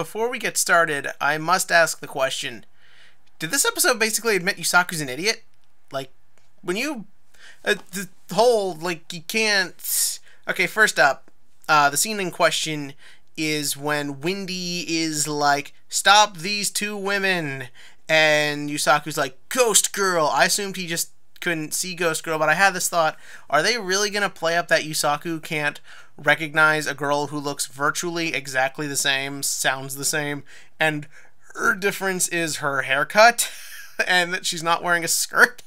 before we get started, I must ask the question. Did this episode basically admit Yusaku's an idiot? Like, when you... the whole, like, you can't... Okay, first up, the scene in question is when Windy is like, stop these two women, and Yusaku's like, Ghost Girl! I assumed he just couldn't see Ghost Girl, but I had this thought, are they really gonna play up that Yusaku can't recognize a girl who looks virtually exactly the same, sounds the same, and her difference is her haircut, and that she's not wearing a skirt?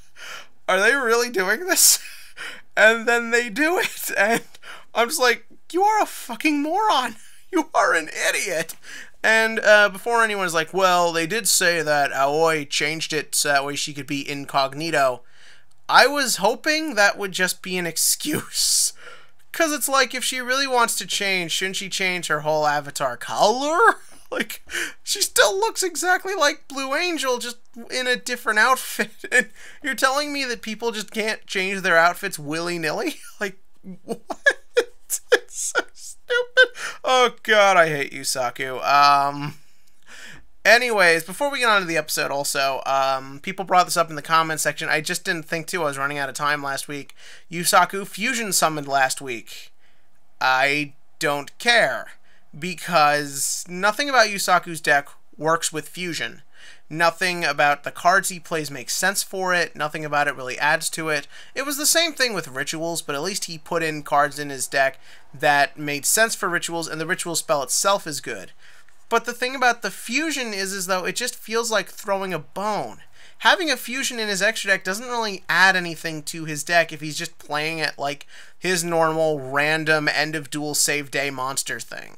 Are they really doing this? And then they do it, and I'm just like, you are a fucking moron. You are an idiot. And before anyone's like, well, they did say that Aoi changed it so that way she could be incognito, I was hoping that would just be an excuse. Because it's like, if she really wants to change, shouldn't she change her whole avatar color? Like, she still looks exactly like Blue Angel, just in a different outfit. And you're telling me that people just can't change their outfits willy-nilly? Like, what? It's so stupid. Oh god, I hate Yusaku. Anyways, before we get on to the episode also, people brought this up in the comments section. I just didn't think to. I was running out of time last week. Yusaku fusion summoned last week. I don't care, because nothing about Yusaku's deck works with fusion. Nothing about the cards he plays makes sense for it. Nothing about it really adds to it. It was the same thing with rituals, but at least he put in cards in his deck that made sense for rituals, and the ritual spell itself is good. But the thing about the fusion is though, it just feels like throwing a bone. Having a fusion in his extra deck doesn't really add anything to his deck if he's just playing it like his normal random end of duel save day monster thing.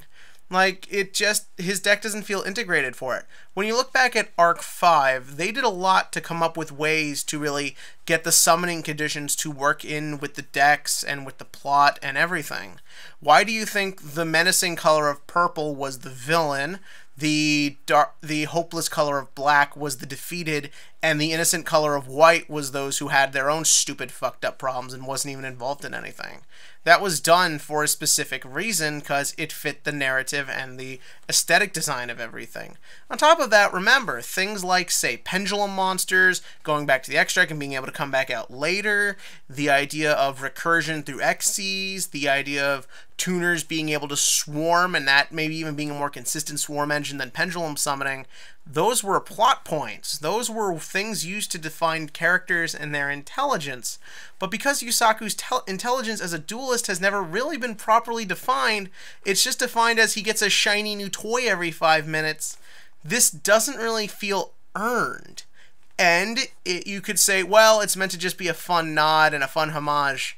Like, it just, his deck doesn't feel integrated for it. When you look back at Arc 5, they did a lot to come up with ways to really get the summoning conditions to work in with the decks and with the plot and everything. Why do you think the menacing color of purple was the villain, the hopeless color of black was the defeated, and the innocent color of white was those who had their own stupid fucked up problems and wasn't even involved in anything? That was done for a specific reason, because it fit the narrative and the aesthetic design of everything. On top of that, remember, things like, say, pendulum monsters, going back to the extract and being able to come back out later, the idea of recursion through Xyz, the idea of tuners being able to swarm, and that maybe even being a more consistent swarm engine than pendulum summoning, those were plot points. Those were things used to define characters and their intelligence. But because Yusaku's intelligence as a duelist has never really been properly defined, it's just defined as he gets a shiny new toy every 5 minutes, this doesn't really feel earned. And you could say, well, it's meant to just be a fun nod and a fun homage.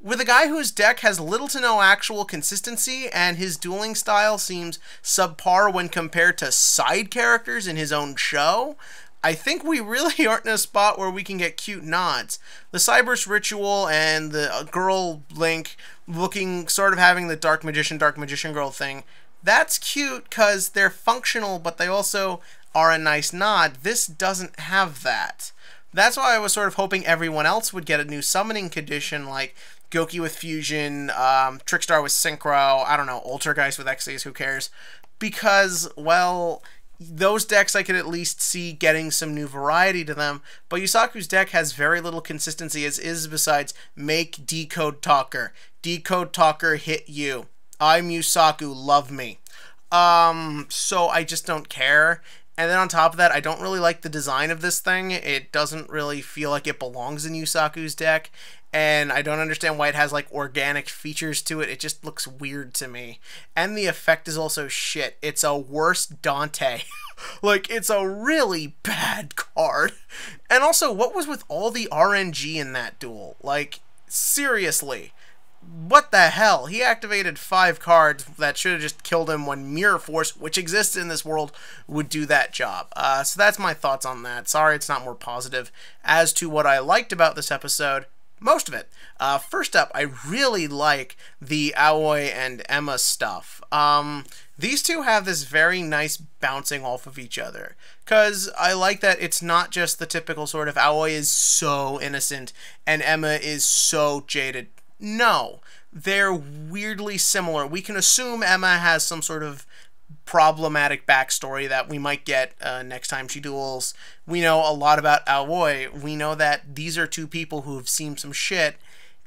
With a guy whose deck has little to no actual consistency and his dueling style seems subpar when compared to side characters in his own show, I think we really aren't in a spot where we can get cute nods. The Cyberse Ritual and the girl Link looking, sort of having the Dark Magician girl thing, that's cute because they're functional, but they also are a nice nod. This doesn't have that. That's why I was sort of hoping everyone else would get a new summoning condition, like Goki with Fusion, Trickstar with Synchro, I don't know, Ultrageist with Xyz, who cares? Because, well, those decks I could at least see getting some new variety to them, but Yusaku's deck has very little consistency as is, besides make Decode Talker. Decode Talker hit you. I'm Yusaku, love me. So I just don't care. And then on top of that, I don't really like the design of this thing. It doesn't really feel like it belongs in Yusaku's deck. And I don't understand why it has, like, organic features to it. It just looks weird to me. And the effect is also shit. It's a worse Dante. Like, it's a really bad card. And also, what was with all the RNG in that duel? Like, seriously. What the hell? He activated 5 cards that should have just killed him when Mirror Force, which exists in this world, would do that job. So that's my thoughts on that. Sorry it's not more positive. As to what I liked about this episode, most of it. First up, I really like the Aoi and Emma stuff. These two have this very nice bouncing off of each other. Because I like that it's not just the typical sort of Aoi is so innocent and Emma is so jaded. No, they're weirdly similar. We can assume Emma has some sort of problematic backstory that we might get next time she duels. We know a lot about Aoi. We know that these are two people who have seen some shit,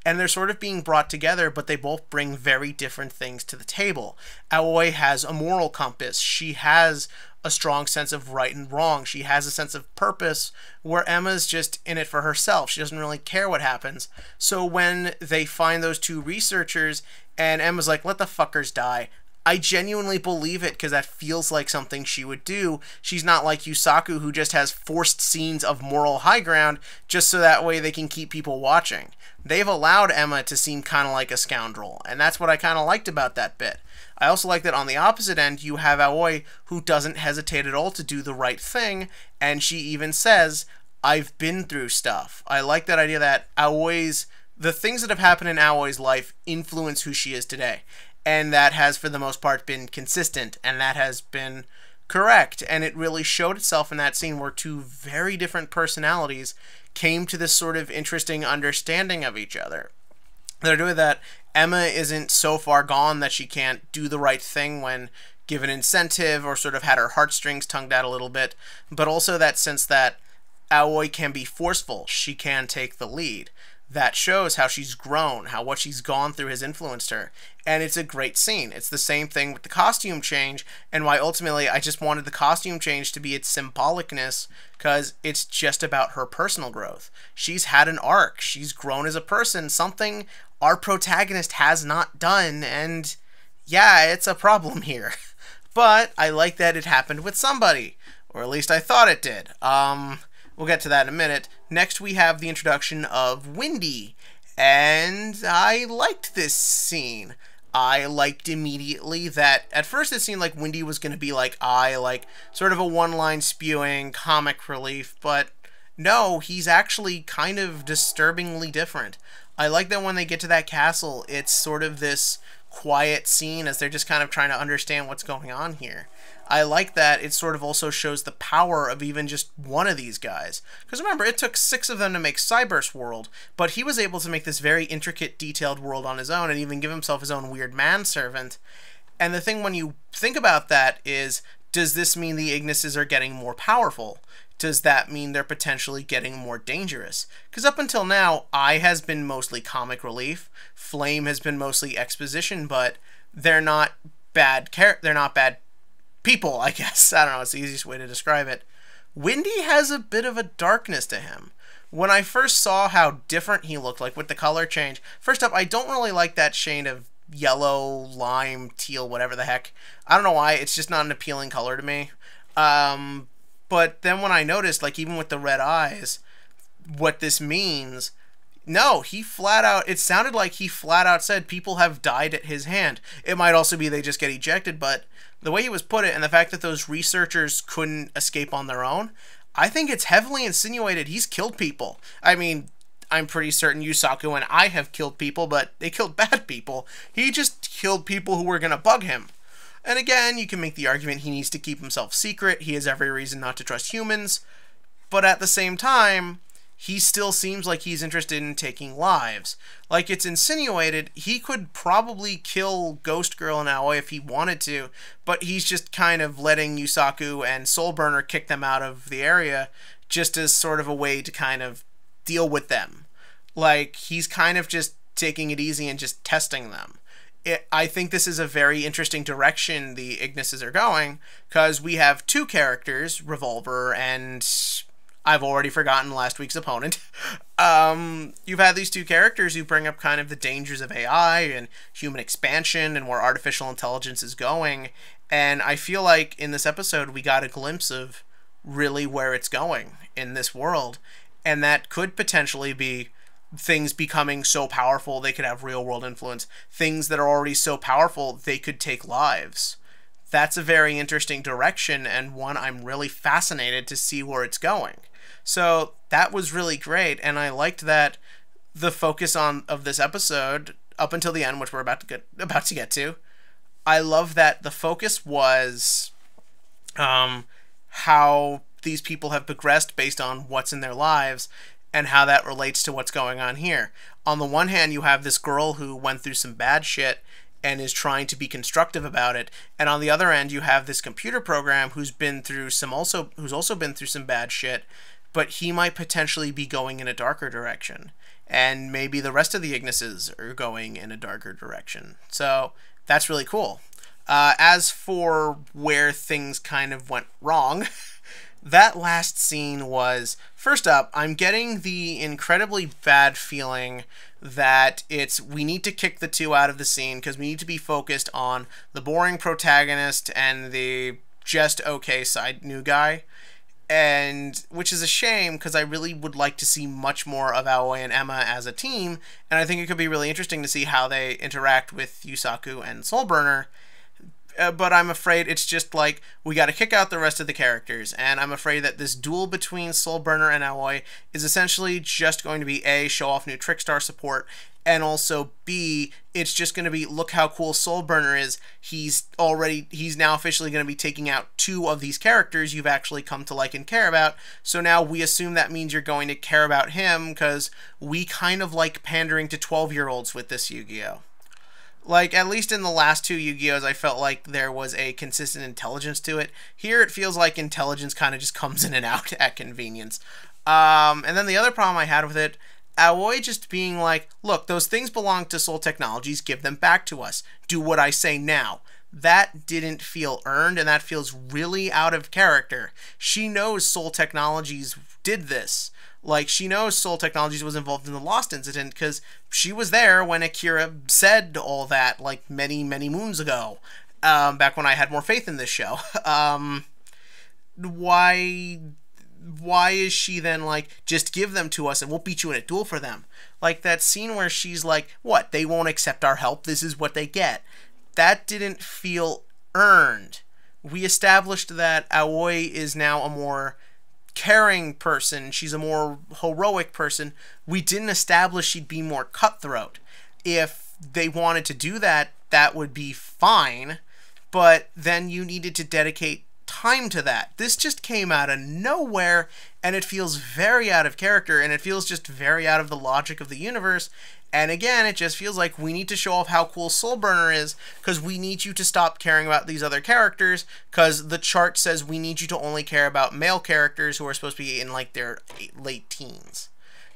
and they're sort of being brought together, but they both bring very different things to the table. Aoi has a moral compass. She has a strong sense of right and wrong. She has a sense of purpose, where Emma's just in it for herself. She doesn't really care what happens. So when they find those two researchers, and Emma's like, let the fuckers die, I genuinely believe it, because that feels like something she would do. She's not like Yusaku, who just has forced scenes of moral high ground just so that way they can keep people watching. They've allowed Emma to seem kind of like a scoundrel, and that's what I kind of liked about that bit. I also like that on the opposite end, you have Aoi, who doesn't hesitate at all to do the right thing, and she even says, I've been through stuff. I like that idea that the things that have happened in Aoi's life influence who she is today. And that has, for the most part, been consistent, and that has been correct. And it really showed itself in that scene where two very different personalities came to this sort of interesting understanding of each other. They're doing that. Emma isn't so far gone that she can't do the right thing when given incentive, or sort of had her heartstrings tugged out a little bit, but also that sense that Aoi can be forceful. She can take the lead. That shows how she's grown, how what she's gone through has influenced her. And it's a great scene. It's the same thing with the costume change, and why ultimately I just wanted the costume change to be its symbolicness, because it's just about her personal growth. She's had an arc. She's grown as a person, something our protagonist has not done, and yeah, it's a problem here. But I like that it happened with somebody, or at least I thought it did. We'll get to that in a minute. Next, we have the introduction of Windy, and I liked this scene. I liked immediately that at first it seemed like Windy was going to be like sort of a one-line spewing comic relief, but no, he's actually kind of disturbingly different. I like that when they get to that castle, it's sort of this quiet scene as they're just kind of trying to understand what's going on here. I like that it sort of also shows the power of even just one of these guys. Because remember, it took 6 of them to make Cyber's world, but he was able to make this very intricate, detailed world on his own, and even give himself his own weird manservant. And the thing when you think about that is, does this mean the Ignises are getting more powerful? Does that mean they're potentially getting more dangerous? Because up until now, Eye has been mostly comic relief, Flame has been mostly exposition, but they're not bad people, I guess. I don't know, it's the easiest way to describe it. Windy has a bit of a darkness to him. When I first saw how different he looked, like with the color change, first up, I don't really like that shade of yellow, lime, teal, whatever the heck. I don't know why, it's just not an appealing color to me. But then when I noticed, like even with the red eyes, what this means, no, he flat out, it sounded like he flat out said people have died at his hand. It might also be they just get ejected, but the way he was put it, and the fact that those researchers couldn't escape on their own, I think it's heavily insinuated he's killed people. I mean, I'm pretty certain Yusaku and I have killed people, but they killed bad people. He just killed people who were going to bug him. And again, you can make the argument he needs to keep himself secret. He has every reason not to trust humans. But at the same time, he still seems like he's interested in taking lives. Like it's insinuated, he could probably kill Ghost Girl and Aoi if he wanted to, but he's just kind of letting Yusaku and Soulburner kick them out of the area just as sort of a way to kind of deal with them. Like, he's kind of just taking it easy and just testing them. I think this is a very interesting direction the Ignises are going, because we have 2 characters, Revolver and I've already forgotten last week's opponent. You've had these 2 characters who bring up kind of the dangers of AI and human expansion and where artificial intelligence is going, and I feel like in this episode we got a glimpse of really where it's going in this world, and that could potentially be things becoming so powerful they could have real-world influence, things that are already so powerful they could take lives. That's a very interesting direction, and one I'm really fascinated to see where it's going. So that was really great, and I liked that the focus of this episode up until the end, which we're about to get to. I love that the focus was how these people have progressed based on what's in their lives, and how that relates to what's going on here. On the one hand, you have this girl who went through some bad shit, and is trying to be constructive about it. And on the other end, you have this computer program who's also been through some bad shit, but he might potentially be going in a darker direction. And maybe the rest of the Ignises are going in a darker direction. So that's really cool. As for where things kind of went wrong, that last scene was, first up, I'm getting the incredibly bad feeling that we need to kick the two out of the scene because we need to be focused on the boring protagonist and the just okay side new guy. And which is a shame because I really would like to see much more of Aoi and Emma as a team, and I think it could be really interesting to see how they interact with Yusaku and Soulburner. But I'm afraid it's just like, we got to kick out the rest of the characters, and I'm afraid that this duel between Soulburner and Aoi is essentially just going to be A, show off new Trickstar support, and also B, it's just going to be, look how cool Soulburner is. He's now officially going to be taking out two of these characters you've actually come to like and care about. So now we assume that means you're going to care about him, because we kind of like pandering to 12-year-olds with this Yu-Gi-Oh! Like, at least in the last two Yu-Gi-Ohs, I felt like there was a consistent intelligence to it. Here, it feels like intelligence kind of just comes in and out at convenience. And then the other problem I had with it, Aoi just being like, look, those things belong to Soul Technologies, give them back to us. Do what I say now. That didn't feel earned, and that feels really out of character. She knows Soul Technologies did this. Like, she knows Soul Technologies was involved in the Lost incident because she was there when Akira said all that, like, many, many moons ago, back when I had more faith in this show. Why is she then like, just give them to us and we'll beat you in a duel for them? Like, that scene where she's like, what, they won't accept our help, this is what they get. That didn't feel earned. We established that Aoi is now a more caring person, she's a more heroic person. We didn't establish she'd be more cutthroat. If they wanted to do that, that would be fine, but then you needed to dedicate time to that. This just came out of nowhere, and it feels very out of character, and it feels just very out of the logic of the universe. And again, it just feels like we need to show off how cool Soulburner is, because we need you to stop caring about these other characters, because the chart says we need you to only care about male characters who are supposed to be in like their late teens.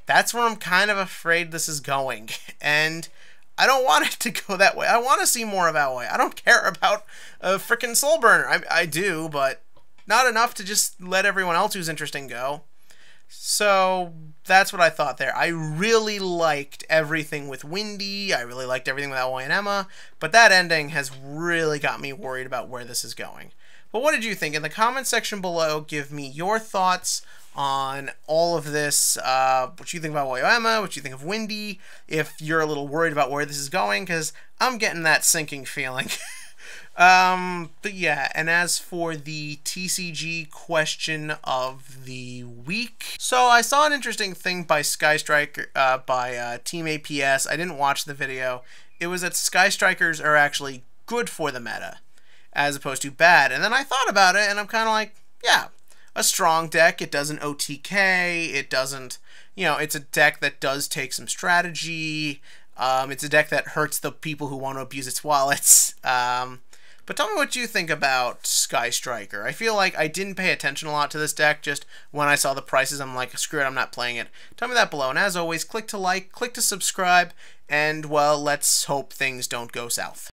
That's where I'm kind of afraid this is going, and I don't want it to go that way. I want to see more of Aoi. I don't care about frickin' Soulburner. I do, but not enough to just let everyone else who's interesting go. So that's what I thought there. I really liked everything with Windy. I really liked everything with Aoi and Emma. But that ending has really got me worried about where this is going. But what did you think? In the comments section below, give me your thoughts on all of this. What you think about Aoi and Emma, what you think of Windy, if you're a little worried about where this is going, because I'm getting that sinking feeling. But yeah, and as for the TCG question of the week, so I saw an interesting thing by Sky Striker, by Team APS. I didn't watch the video. It was that Sky Strikers are actually good for the meta, as opposed to bad. And then I thought about it, and I'm kind of like, yeah, a strong deck. It doesn't OTK. It doesn't, you know, it's a deck that does take some strategy. It's a deck that hurts the people who want to abuse its wallets. But tell me what you think about Sky Striker. I feel like I didn't pay attention a lot to this deck. Just when I saw the prices, I'm like, screw it, I'm not playing it. Tell me that below. And as always, click to like, click to subscribe, and, well, let's hope things don't go south.